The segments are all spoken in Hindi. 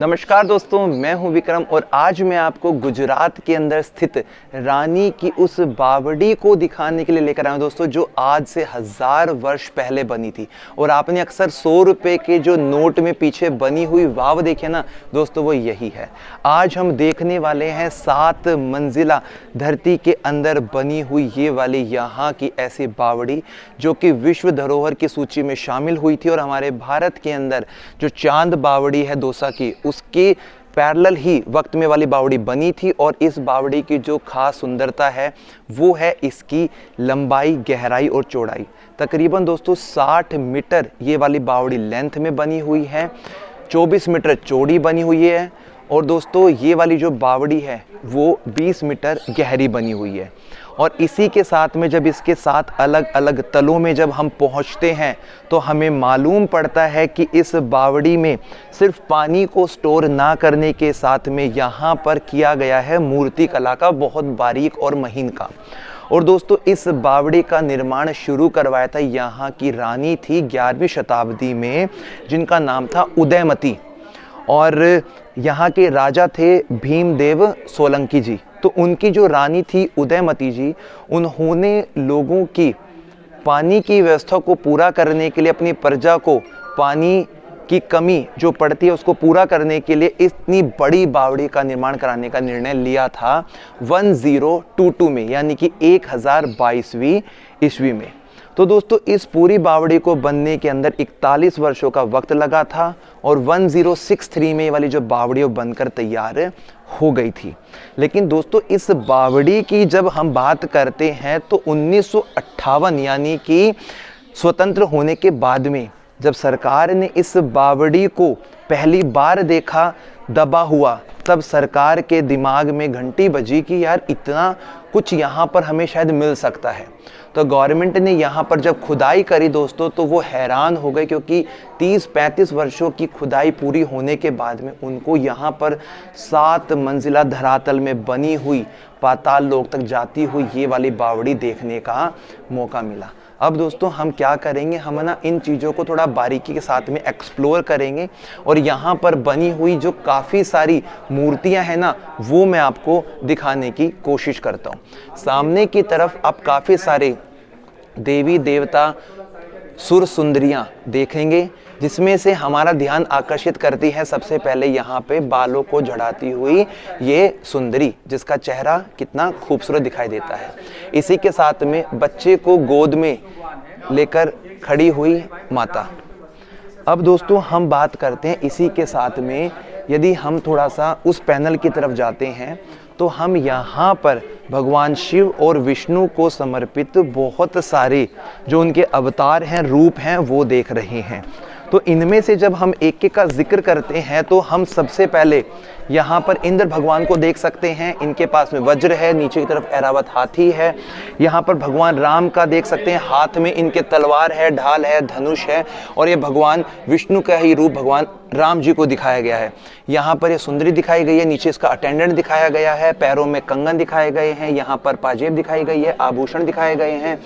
नमस्कार दोस्तों, मैं हूं विक्रम और आज मैं आपको गुजरात के अंदर स्थित रानी की उस बावड़ी को दिखाने के लिए लेकर आया हूं दोस्तों, जो आज से 1000 वर्ष पहले बनी थी। और आपने अक्सर 100 रुपये के जो नोट में पीछे बनी हुई वाव देखी है ना दोस्तों, वो यही है। आज हम देखने वाले हैं 7 मंजिला धरती के अंदर बनी हुई ये वाली यहाँ की ऐसी बावड़ी, जो कि विश्व धरोहर की सूची में शामिल हुई थी। और हमारे भारत के अंदर जो चांद बावड़ी है दौसा की, उसके पैरेलल ही वक्त में वाली बावड़ी बनी थी। और इस बावड़ी की जो खास सुंदरता है वो है इसकी लंबाई, गहराई और चौड़ाई। तकरीबन दोस्तों 60 मीटर ये वाली बावड़ी लेंथ में बनी हुई है, 24 मीटर चौड़ी बनी हुई है। और दोस्तों ये वाली जो बावड़ी है वो 20 मीटर गहरी बनी हुई है। और इसी के साथ में जब इसके 7 अलग अलग तलों में जब हम पहुंचते हैं तो हमें मालूम पड़ता है कि इस बावड़ी में सिर्फ पानी को स्टोर ना करने के साथ में यहाँ पर किया गया है मूर्ति कला का बहुत बारीक और महीन काम। और दोस्तों इस बावड़ी का निर्माण शुरू करवाया था यहाँ की रानी थी 11वीं शताब्दी में, जिनका नाम था उदयमती। और यहाँ के राजा थे भीमदेव सोलंकी जी। तो उनकी जो रानी थी उदयमती जी, उन्होंने लोगों की पानी की व्यवस्था को पूरा करने के लिए, अपनी प्रजा को पानी की कमी जो पड़ती है उसको पूरा करने के लिए इतनी बड़ी बावड़ी का निर्माण कराने का निर्णय लिया था 1022 में, यानी कि 1022वीं ईस्वी में। तो दोस्तों इस पूरी बावड़ी को बनने के अंदर 41 वर्षों का वक्त लगा था और 1063 में ये वाली जो बावड़ी वो बनकर तैयार हो गई थी। लेकिन दोस्तों इस बावड़ी की जब हम बात करते हैं तो 1958 यानी कि स्वतंत्र होने के बाद में जब सरकार ने इस बावड़ी को पहली बार देखा दबा हुआ, तब सरकार के दिमाग में घंटी बजी कि यार इतना कुछ यहाँ पर हमें शायद मिल सकता है। तो गवर्नमेंट ने यहाँ पर जब खुदाई करी दोस्तों तो वो हैरान हो गए, क्योंकि 30-35 वर्षों की खुदाई पूरी होने के बाद में उनको यहाँ पर 7 मंजिला धरातल में बनी हुई पाताल लोक तक जाती हुई ये वाली बावड़ी देखने का मौका मिला। अब दोस्तों हम क्या करेंगे, हम ना इन चीज़ों को थोड़ा बारीकी के साथ में एक्सप्लोर करेंगे और यहाँ पर बनी हुई जो काफ़ी सारी मूर्तियाँ हैं ना वो मैं आपको दिखाने की कोशिश करता हूँ। सामने की तरफ आप काफ़ी सारे देवी देवता सुर सुंदरियाँ देखेंगे, जिसमें से हमारा ध्यान आकर्षित करती है सबसे पहले यहाँ पे बालों को झड़ाती हुई ये सुंदरी, जिसका चेहरा कितना खूबसूरत दिखाई देता है। इसी के साथ में बच्चे को गोद में लेकर खड़ी हुई माता। अब दोस्तों हम बात करते हैं इसी के साथ में, यदि हम थोड़ा सा उस पैनल की तरफ जाते हैं तो हम यहाँ पर भगवान शिव और विष्णु को समर्पित बहुत सारे जो उनके अवतार हैं, रूप हैं, वो देख रहे हैं। तो इनमें से जब हम एक एक का जिक्र करते हैं तो हम सबसे पहले यहाँ पर इंद्र भगवान को देख सकते हैं। इनके पास में वज्र है, नीचे की तरफ ऐरावत हाथी है। यहाँ पर भगवान राम का देख सकते हैं, हाथ में इनके तलवार है, ढाल है, धनुष है। और ये भगवान विष्णु का ही रूप भगवान राम जी को दिखाया गया है। यहाँ पर ये सुंदरी दिखाई गई है, नीचे इसका अटेंडेंट दिखाया गया है, पैरों में कंगन दिखाए गए हैं, यहाँ पर पाजेब दिखाई गई है, आभूषण दिखाए गए हैं।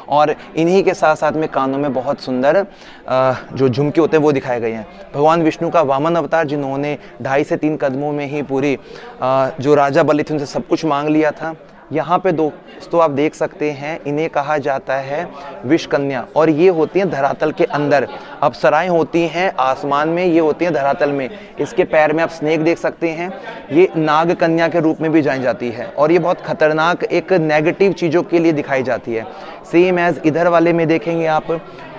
और इन्हीं के साथ साथ में कानों में बहुत सुंदर जो झुमके होते हैं वो दिखाए गए हैं। भगवान विष्णु का वामन अवतार, जिन्होंने 2.5 से 3 कदमों में ही पूरी जो राजा बलि थे उनसे सब कुछ मांग लिया था। यहाँ पे दोस्तों आप देख सकते हैं, इन्हें कहा जाता है विष कन्या। और ये होती हैं धरातल के अंदर, अप्सराएं होती हैं आसमान में, ये होती हैं धरातल में। इसके पैर में आप स्नेक देख सकते हैं, ये नाग कन्या के रूप में भी जानी जाती है। और ये बहुत खतरनाक एक नेगेटिव चीज़ों के लिए दिखाई जाती है। सेम एज इधर वाले में देखेंगे आप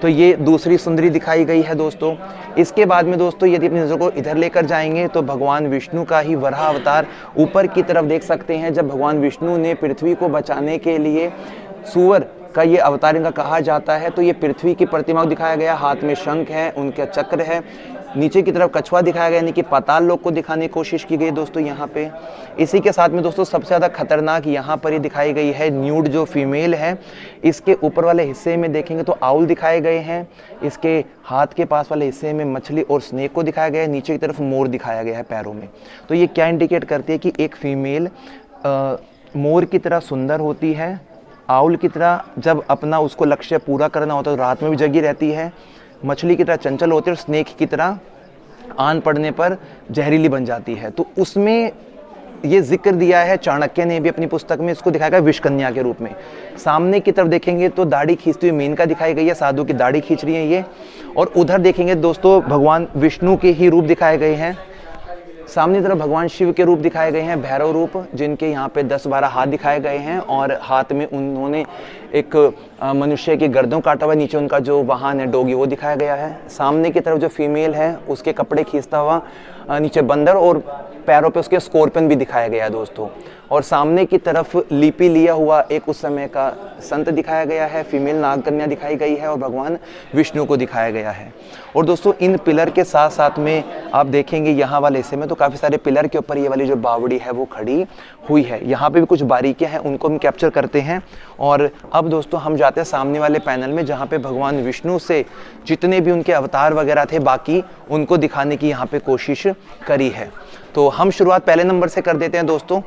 तो ये दूसरी सुंदरी दिखाई गई है दोस्तों। इसके बाद में दोस्तों यदि अपनी नज़र को इधर लेकर जाएंगे तो भगवान विष्णु का ही वराह अवतार ऊपर की तरफ देख सकते हैं। जब भगवान विष्णु ने पृथ्वी को बचाने के लिए सूअर का ये अवतार इनका कहा जाता है, तो ये पृथ्वी की प्रतिमा को दिखाया गया, हाथ में शंख है, उनका चक्र है। नीचे की तरफ कछुआ दिखाया गया, यानी कि पाताल लोक को दिखाने की कोशिश की गई दोस्तों यहाँ पे। इसी के साथ में दोस्तों सबसे ज़्यादा खतरनाक यहाँ पर ये दिखाई गई है न्यूड जो फीमेल है। इसके ऊपर वाले हिस्से में देखेंगे तो आउल दिखाए गए हैं, इसके हाथ के पास वाले हिस्से में मछली और स्नेक को दिखाया गया है, नीचे की तरफ मोर दिखाया गया है पैरों में। तो ये क्या इंडिकेट करती है कि एक फीमेल मोर की तरह सुंदर होती है, आउल की तरह जब अपना उसको लक्ष्य पूरा करना होता है तो रात में भी जगी रहती है, मछली की तरह चंचल होती है और स्नेक की तरह आन पड़ने पर जहरीली बन जाती है। तो उसमें ये जिक्र दिया है, चाणक्य ने भी अपनी पुस्तक में इसको दिखाया है विषकन्या के रूप में। सामने की तरफ देखेंगे तो दाढ़ी खींचती हुई मेनका दिखाई गई है, साधु की दाढ़ी खींच रही है ये। और उधर देखेंगे दोस्तों भगवान विष्णु के ही रूप दिखाए गए हैं। सामने तरफ भगवान शिव के रूप दिखाए गए हैं, भैरव रूप, जिनके यहाँ पे 10-12 हाथ दिखाए गए हैं और हाथ में उन्होंने एक मनुष्य की गर्दन काटा हुआ, नीचे उनका जो वाहन है डोगी वो दिखाया गया है। सामने की तरफ जो फीमेल है उसके कपड़े खींचता हुआ नीचे बंदर और पैरों पे उसके स्कॉर्पियन भी दिखाया गया है दोस्तों। और सामने की तरफ लिपि लिया हुआ एक उस समय का संत दिखाया गया है, फीमेल नागकन्या दिखाई गई है और भगवान विष्णु को दिखाया गया है। और दोस्तों इन पिलर के साथ साथ में आप देखेंगे यहाँ वाले हिस्से में तो काफ़ी सारे पिलर के ऊपर ये वाली जो बावड़ी है वो खड़ी हुई है। यहाँ पे भी कुछ बारीकियाँ हैं, उनको हम कैप्चर करते हैं। और अब दोस्तों हम जाते हैं सामने वाले पैनल में, जहाँ पे भगवान विष्णु से जितने भी उनके अवतार वगैरह थे बाकी उनको दिखाने की यहाँ पे कोशिश करी है। तो हम शुरुआत पहले नंबर से कर देते हैं दोस्तों।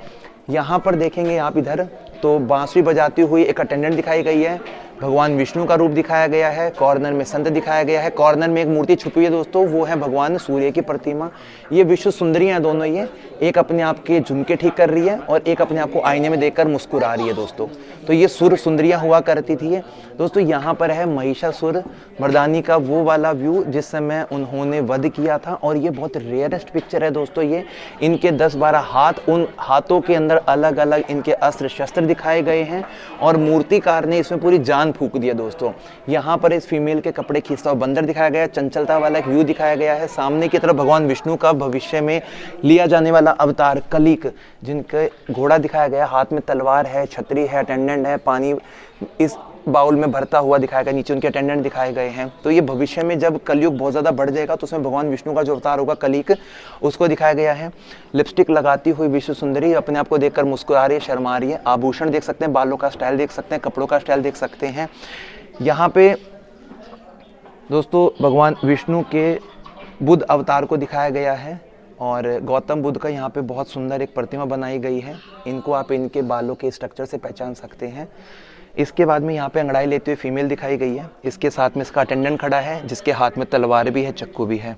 यहाँ पर देखेंगे आप इधर तो बांसुरी बजाती हुई एक अटेंडेंट दिखाई गई है, भगवान विष्णु का रूप दिखाया गया है, कॉर्नर में संत दिखाया गया है, कॉर्नर में एक मूर्ति छुपी हुई है दोस्तों, वो है भगवान सूर्य की प्रतिमा। ये विश्व सुंदरी हैं दोनों, ये एक अपने आप के झुमके ठीक कर रही है और एक अपने आप को आईने में देखकर मुस्कुरा रही है दोस्तों। तो ये सुर सुंदरियाँ हुआ करती थी दोस्तों। यहाँ पर है महिषासुर मर्दानी का वो वाला व्यू जिस समय उन्होंने वध किया था, और ये बहुत रेयरेस्ट पिक्चर है दोस्तों। ये इनके 10-12 हाथ, उन हाथों के अंदर अलग अलग इनके अस्त्र शस्त्र दिखाए गए हैं और मूर्तिकार ने इसमें पूरी जान फूंक दिया दोस्तों। यहाँ पर इस फीमेल के कपड़े खींचता हुआ बंदर दिखाया गया है, चंचलता वाला एक व्यू दिखाया गया है। सामने की तरफ भगवान विष्णु का भविष्य में लिया जाने वाला अवतार कलिक, जिनके घोड़ा दिखाया गया, हाथ में तलवार है, छतरी है, अटेंडेंट है, पानी इस बाउल में भरता हुआ दिखाया गया, नीचे उनके अटेंडेंट दिखाए गए हैं। तो ये भविष्य में जब कलयुग बहुत ज़्यादा बढ़ जाएगा तो उसमें भगवान विष्णु का जो अवतार होगा कलिक, उसको दिखाया गया है। लिपस्टिक लगाती हुई विश्व सुंदरी अपने आप को देखकर मुस्कुरा रही है, शर्मा रही है। आभूषण देख सकते हैं, बालों का स्टाइल देख सकते हैं, कपड़ों का स्टाइल देख सकते हैं। यहाँ पे दोस्तों भगवान विष्णु के बुद्ध अवतार को दिखाया गया है और गौतम बुद्ध का यहाँ पे बहुत सुंदर एक प्रतिमा बनाई गई है। इनको आप इनके बालों के स्ट्रक्चर से पहचान सकते हैं। इसके बाद में यहाँ पे अंगड़ाई लेते हुए फीमेल दिखाई गई है। इसके साथ में इसका अटेंडेंट खड़ा है जिसके हाथ में तलवार भी है, चक्कू भी है।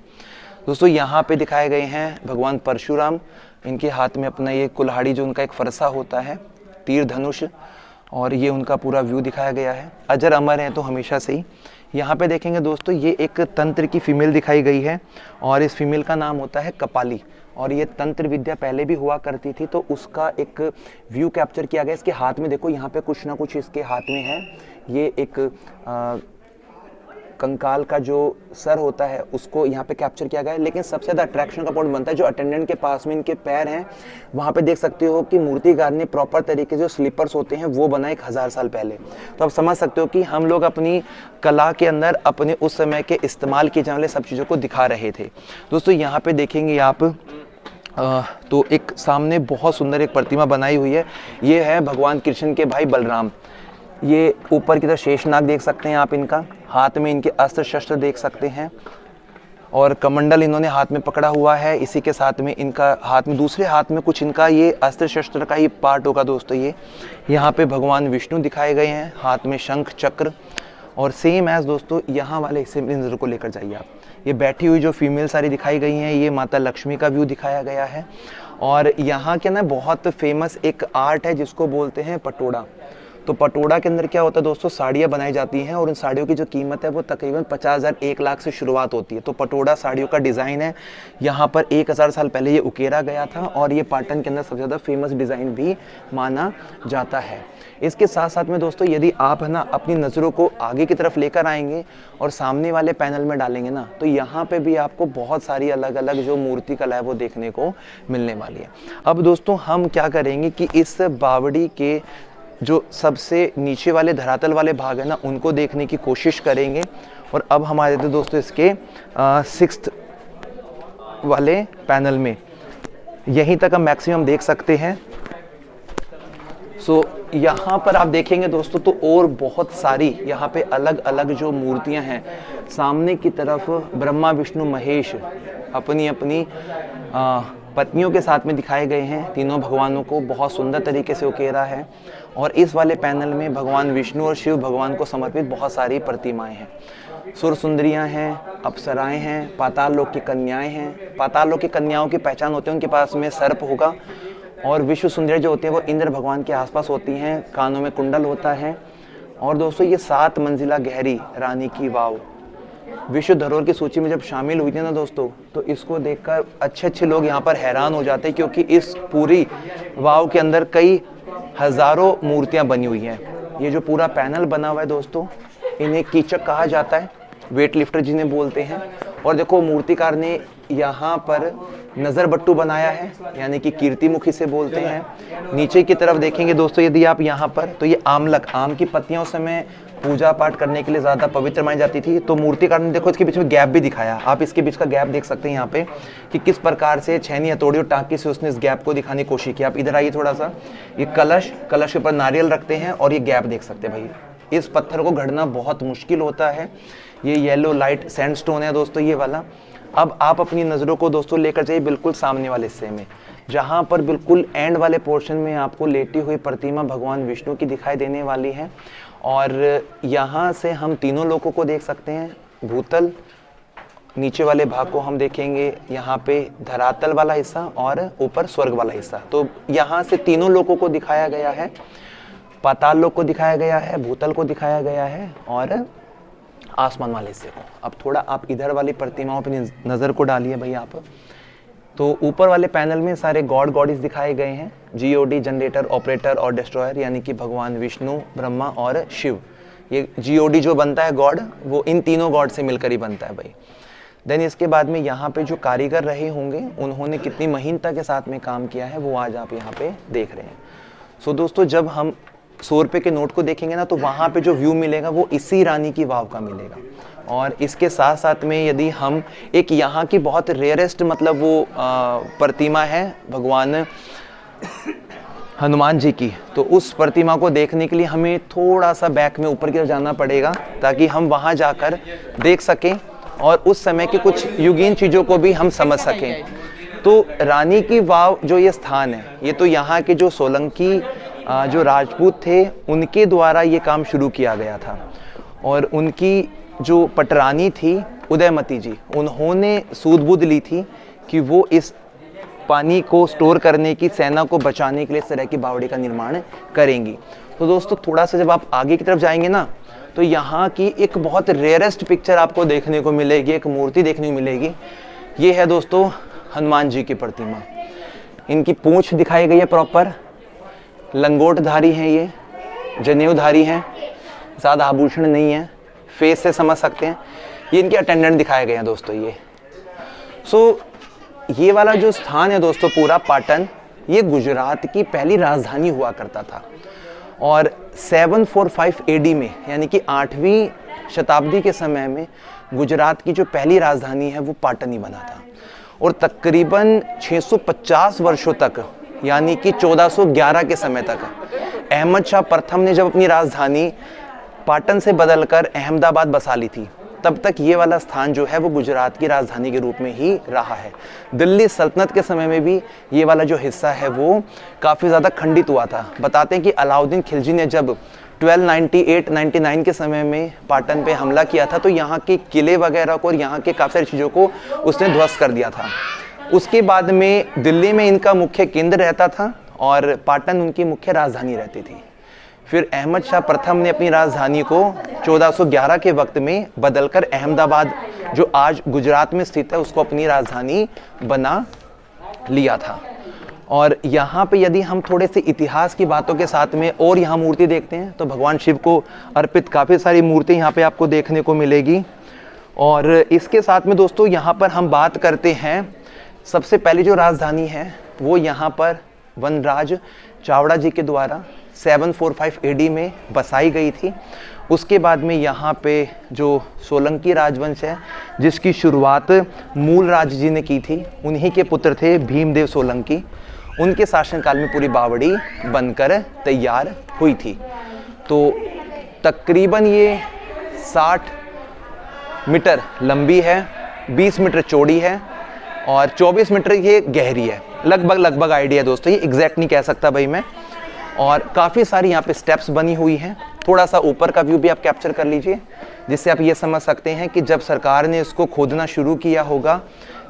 दोस्तों यहाँ पे दिखाए गए हैं भगवान परशुराम, इनके हाथ में अपना ये कुल्हाड़ी जो उनका एक फरसा होता है, तीर धनुष, और ये उनका पूरा व्यू दिखाया गया है। अजर अमर हैं तो हमेशा से ही। यहाँ पे देखेंगे दोस्तों ये एक तंत्र की फीमेल दिखाई गई है और इस फीमेल का नाम होता है कपाली, और ये तंत्र विद्या पहले भी हुआ करती थी तो उसका एक व्यू कैप्चर किया गया। इसके हाथ में देखो यहाँ पे कुछ ना कुछ इसके हाथ में है, ये एक कंकाल का जो सर होता है उसको यहाँ पे कैप्चर किया गया है। लेकिन सबसे ज़्यादा अट्रैक्शन का पॉइंट बनता है जो अटेंडेंट के पास में इनके पैर हैं, वहाँ पे देख सकते हो कि मूर्तिकार ने प्रॉपर तरीके से जो स्लीपर्स होते हैं वो बनाए 1000 साल पहले। तो आप समझ सकते हो कि हम लोग अपनी कला के अंदर अपने उस समय के इस्तेमाल किए जाने वाले सब चीज़ों को दिखा रहे थे दोस्तों। यहाँ पे देखेंगे आप तो एक सामने बहुत सुंदर एक प्रतिमा बनाई हुई है, ये है भगवान कृष्ण के भाई बलराम। ये ऊपर की तरफ शेषनाग देख सकते हैं आप, इनका हाथ में इनके अस्त्र शस्त्र देख सकते हैं और कमंडल इन्होंने हाथ में पकड़ा हुआ है। इसी के साथ में इनका हाथ में, दूसरे हाथ में कुछ इनका ये अस्त्र शस्त्र का ही पार्ट होगा दोस्तों। ये यहाँ पे भगवान विष्णु दिखाए गए हैं, हाथ में शंख चक्र, और सेम एज दोस्तों यहाँ वाले हिस्से में नज़र को लेकर जाइए आप, ये बैठी हुई जो फीमेल सारी दिखाई गई हैं, ये माता लक्ष्मी का व्यू दिखाया गया है। और यहाँ के ना बहुत फेमस एक आर्ट है जिसको बोलते हैं पटोड़ा। तो पटोड़ा के अंदर क्या होता है दोस्तों, साड़ियाँ बनाई जाती हैं और उन साड़ियों की जो कीमत है वो तकरीबन 50,000 1 लाख से शुरुआत होती है। तो पटोड़ा साड़ियों का डिज़ाइन है, यहाँ पर 1000 साल पहले ये उकेरा गया था और ये पाटन के अंदर सबसे ज़्यादा फेमस डिज़ाइन भी माना जाता है। इसके साथ साथ में दोस्तों यदि आप है ना अपनी नज़रों को आगे की तरफ लेकर आएंगे और सामने वाले पैनल में डालेंगे ना, तो यहाँ पे भी आपको बहुत सारी अलग अलग जो मूर्ति कला है वो देखने को मिलने वाली है। अब दोस्तों हम क्या करेंगे कि इस बावड़ी के जो सबसे नीचे वाले धरातल वाले भाग है ना उनको देखने की कोशिश करेंगे। और अब हमारे तो दोस्तों इसके 6th वाले पैनल में यहीं तक हम मैक्सिमम देख सकते हैं। यहाँ पर आप देखेंगे दोस्तों तो और बहुत सारी यहाँ पे अलग अलग जो मूर्तियाँ हैं, सामने की तरफ ब्रह्मा विष्णु महेश अपनी अपनी पत्नियों के साथ में दिखाए गए हैं। तीनों भगवानों को बहुत सुंदर तरीके से उकेरा है और इस वाले पैनल में भगवान विष्णु और शिव भगवान को समर्पित बहुत सारी प्रतिमाएं हैं। सुर सुंदरियाँ हैं, अप्सराएं हैं, पाताल लोक की कन्याएं हैं। पाताल लोक की कन्याओं की पहचान होती है उनके पास में सर्प होगा, और विश्व सुंदरी जो होती है वो इंद्र भगवान के आसपास होती हैं, कानों में कुंडल होता है। और दोस्तों ये 7 मंजिला गहरी रानी की वाव विश्व धरोहर की सूची में जब शामिल हुई थी ना दोस्तों, तो इसको देखकर अच्छे लोग यहाँ पर हैरान हो जाते हैं, क्योंकि इस पूरी वाव के अंदर कई हजारों मूर्तियाँ बनी हुई हैं। ये जो पूरा पैनल बना हुआ है दोस्तों, इन्हें कीचक कहा जाता है, वेट लिफ्टर जिन्हें बोलते हैं। और देखो मूर्तिकार ने यहाँ पर नज़र बट्टू बनाया है, यानी कि कीर्तिमुखी से बोलते हैं। नीचे की तरफ देखेंगे दोस्तों यदि आप यहाँ पर, तो ये आमलक, आम की पत्तियां उस समय पूजा पाठ करने के लिए ज़्यादा पवित्र मानी जाती थी। तो मूर्तिकार ने देखो इसके बीच में गैप भी दिखाया, आप इसके बीच का गैप देख सकते हैं यहाँ पे कि किस प्रकार से छैनी, हथौड़ी और टाँकी से उसने इस गैप को दिखाने की कोशिश की। आप इधर आइए थोड़ा सा, ये कलश के ऊपर नारियल रखते हैं और ये गैप देख सकते हैं भाई। इस पत्थर को गढ़ना बहुत मुश्किल होता है। ये येलो लाइट सैंडस्टोन है दोस्तों ये वाला। अब आप अपनी नज़रों को दोस्तों लेकर जाइए बिल्कुल सामने वाले हिस्से में, जहाँ पर बिल्कुल एंड वाले पोर्शन में आपको लेटी हुई प्रतिमा भगवान विष्णु की दिखाई देने वाली है। और यहाँ से हम तीनों लोकों को देख सकते हैं। भूतल, नीचे वाले भाग को हम देखेंगे, यहाँ पे धरातल वाला हिस्सा और ऊपर स्वर्ग वाला हिस्सा। तो यहाँ से तीनों लोकों को दिखाया गया है, पाताल लोक को दिखाया गया है, भूतल को दिखाया गया है और आसमान वाले हिस्से को। अब थोड़ा आप इधर वाली प्रतिमाओं पर नज़र को डालिए भाई आप। तो ऊपर वाले पैनल में सारे गॉड गॉडिस दिखाए गए हैं, जीओडी, जनरेटर, ऑपरेटर और डिस्ट्रॉयर, यानी कि भगवान विष्णु, ब्रह्मा और शिव। ये जीओडी जो बनता है गॉड, वो इन तीनों गॉड से मिलकर ही बनता है भाई। देन इसके बाद में यहाँ पे जो कारीगर रहे होंगे, उन्होंने कितनी महीनता के साथ में काम किया है वो आज आप यहाँ पे देख रहे हैं। सो दोस्तों जब हम 100 रुपये के नोट को देखेंगे ना, तो वहाँ पे जो व्यू मिलेगा वो इसी रानी की वाव का मिलेगा। और इसके साथ साथ में यदि हम एक यहाँ की बहुत रेयरेस्ट मतलब वो प्रतिमा है भगवान हनुमान जी की, तो उस प्रतिमा को देखने के लिए हमें थोड़ा सा बैक में ऊपर की तरफ जाना पड़ेगा, ताकि हम वहाँ जाकर देख सकें और उस समय की कुछ युगीन चीज़ों को भी हम समझ सकें। तो रानी की वाव जो ये स्थान है, ये तो यहाँ के जो सोलंकी जो राजपूत थे उनके द्वारा ये काम शुरू किया गया था। और उनकी जो पटरानी थी उदयमती जी, उन्होंने सूझबूझ ली थी कि वो इस पानी को स्टोर करने की, सेना को बचाने के लिए इस तरह की बावड़ी का निर्माण करेंगी। तो दोस्तों थोड़ा सा जब आप आगे की तरफ जाएंगे ना, तो यहाँ की एक बहुत रेयरेस्ट पिक्चर आपको देखने को मिलेगी, एक मूर्ति देखने को मिलेगी। ये है दोस्तों हनुमान जी की प्रतिमा। इनकी पूंछ दिखाई गई है प्रॉपर, लंगोटधारी हैं, ये जनेऊधारी हैं, ज़्यादा आभूषण नहीं है, फेस से समझ सकते हैं। ये इनके अटेंडेंट दिखाए गए हैं दोस्तों ये। ये वाला जो स्थान है दोस्तों पूरा पाटन, ये गुजरात की पहली राजधानी हुआ करता था। और 745 AD में, यानी कि 8वीं शताब्दी के समय में गुजरात की जो पहली राजधानी है वो पाटन ही बना था। और तकरीबन 650 वर्षों तक, यानी कि 1411 के समय तक, अहमद शाह प्रथम ने जब अपनी राजधानी पाटन से बदलकर अहमदाबाद बसा ली थी, तब तक ये वाला स्थान जो है वो गुजरात की राजधानी के रूप में ही रहा है। दिल्ली सल्तनत के समय में भी ये वाला जो हिस्सा है वो काफ़ी ज़्यादा खंडित हुआ था। बताते हैं कि अलाउद्दीन खिलजी ने जब 1298-99 के समय में पाटन पे हमला किया था, तो यहाँ के किले वगैरह को और यहाँ के काफ़ी सारी चीज़ों को उसने ध्वस्त कर दिया था। उसके बाद में दिल्ली में इनका मुख्य केंद्र रहता था और पाटन उनकी मुख्य राजधानी रहती थी। फिर अहमद शाह प्रथम ने अपनी राजधानी को 1411 के वक्त में बदलकर अहमदाबाद, जो आज गुजरात में स्थित है, उसको अपनी राजधानी बना लिया था। और यहाँ पे यदि हम थोड़े से इतिहास की बातों के साथ में और यहाँ मूर्ति देखते हैं, तो भगवान शिव को अर्पित काफ़ी सारी मूर्ति यहाँ पे आपको देखने को मिलेगी। और इसके साथ में दोस्तों यहाँ पर हम बात करते हैं, सबसे पहली जो राजधानी है वो यहाँ पर वनराज चावड़ा जी के द्वारा 745 AD में बसाई गई थी। उसके बाद में यहाँ पे जो सोलंकी राजवंश है, जिसकी शुरुआत मूलराज जी ने की थी, उन्हीं के पुत्र थे भीमदेव सोलंकी। उनके शासनकाल में पूरी बावड़ी बनकर तैयार हुई थी। तो तकरीबन ये 60 मीटर लंबी है, 20 मीटर चौड़ी है और 24 मीटर ये गहरी है। लगभग आइडिया दोस्तों, ये एग्जैक्ट नहीं कह सकता भाई मैं। और काफ़ी सारी यहाँ पे स्टेप्स बनी हुई हैं। थोड़ा सा ऊपर का व्यू भी आप कैप्चर कर लीजिए, जिससे आप ये समझ सकते हैं कि जब सरकार ने इसको खोदना शुरू किया होगा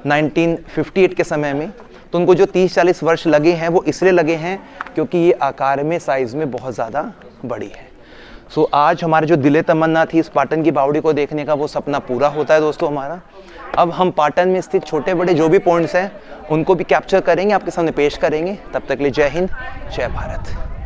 1958 के समय में, तो उनको जो 30-40 वर्ष लगे हैं वो इसलिए लगे हैं क्योंकि ये आकार में, साइज़ में बहुत ज़्यादा बड़ी है। सो आज हमारे जो दिले तमन्ना थी इस पाटन की बावड़ी को देखने का, वो सपना पूरा होता है दोस्तों हमारा। अब हम पाटन में स्थित छोटे बड़े जो भी पॉइंट्स हैं उनको भी कैप्चर करेंगे, आपके सामने पेश करेंगे। तब तक के लिए जय हिंद, जय भारत।